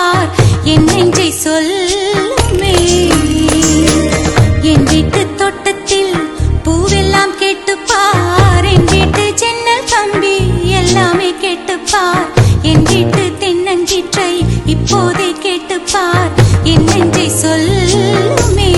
கேட்டுப்பார் என் நெஞ்சை சொல்லுமே. என் வீட்டு தோட்டத்தில் பூவெல்லாம் கேட்டுப்பார், என் வீட்டு ஜன்னல் கம்பி எல்லாமே கேட்டுப்பார், என் வீட்டு தென்னங்கீற்றை இப்போதே கேட்டுப்பார் என் நெஞ்சை சொல்லுமே.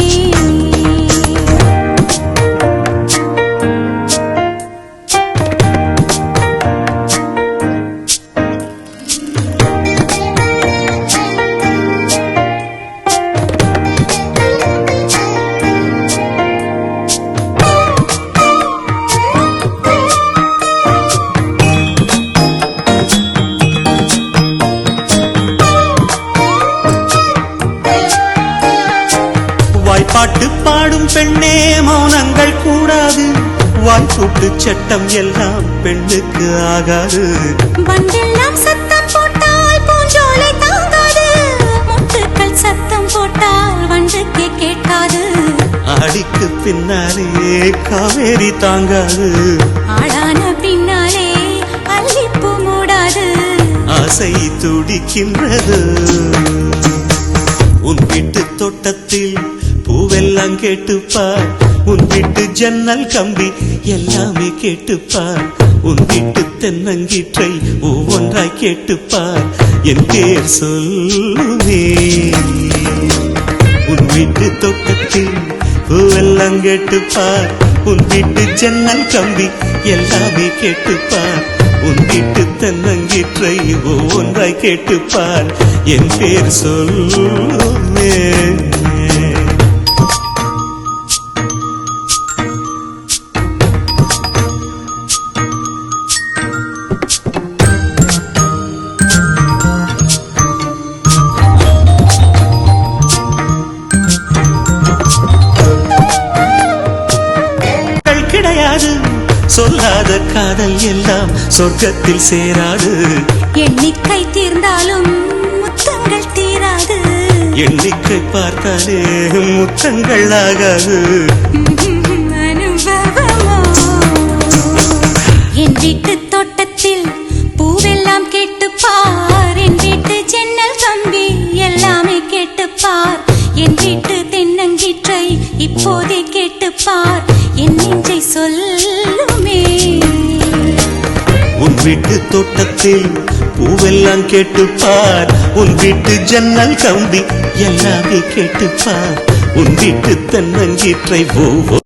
பாட்டு பாடும் பெண்ணே மௌனங்கள் கூடாது, வாய்க்கூட்டு சட்டம் எல்லாம் பெண்ணுக்கு ஆகாது. பண்டெல்லாம் சத்தம் போட்டால் பூஞ்சோலை தாங்காது, முட்டுக்கள் சத்தம் போட்டால் வண்டுக்கே கேட்காது. ஆடிக்கு பின்னாலே காவேரி தாங்காது, ஆளான பின்னாலே அல்லிப்பூ மூடாது. ஆசை துடிக்கின்றது உன் வீட்டு தோட்டத்தில் பூவெல்லாம் கேட்டுப்பார், உன் வீட்டு ஜன்னல் கம்பி எல்லாமே கேட்டுப்பார், உன் வீட்டு தென்னங்கீற்றை ஒவ்வொன்றாய் கேட்டுப்பார் என் பேர் சொல்லுமே. உன் வீட்டு தோட்டத்தில் பூவெல்லாம் கேட்டுப்பார், உன் வீட்டு ஜன்னல் கம்பி எல்லாமே கேட்டுப்பார், உன் வீட்டு தென்னங்கீற்றை ஒவ்வொன்றாய் கேட்டுப்பார் என் பேர் சொல்லுமே. கிடையாது சொல்லாத காதல் எல்லாம் சொர்க்கத்தில் சேராது, எண்ணிக்கை தீர்ந்தாலும் முத்தங்கள் தீராது, எண்ணிக்கை பார்த்தாலே முத்தங்கள் ஆகாது. அனுபவமோ என் வீட்டு தோட்டத்தில் பூவெல்லாம் கேட்டுப்பார், என் வீட்டு ஜன்னல் கம்பி எல்லாமே கேட்டுப்பார், என் வீட்டு தென்னங்கீற்றை இப்போதே கேட்டுப்பார் என் நெஞ்சை சொல்லுமே. உன் வீட்டு தோட்டத்தில் பூவெல்லாம் கேட்டுப்பார், உன் வீட்டு ஜன்னல் கம்பி எல்லாமே கேட்டுப்பார், உன் வீட்டு தென்னங்கீற்றை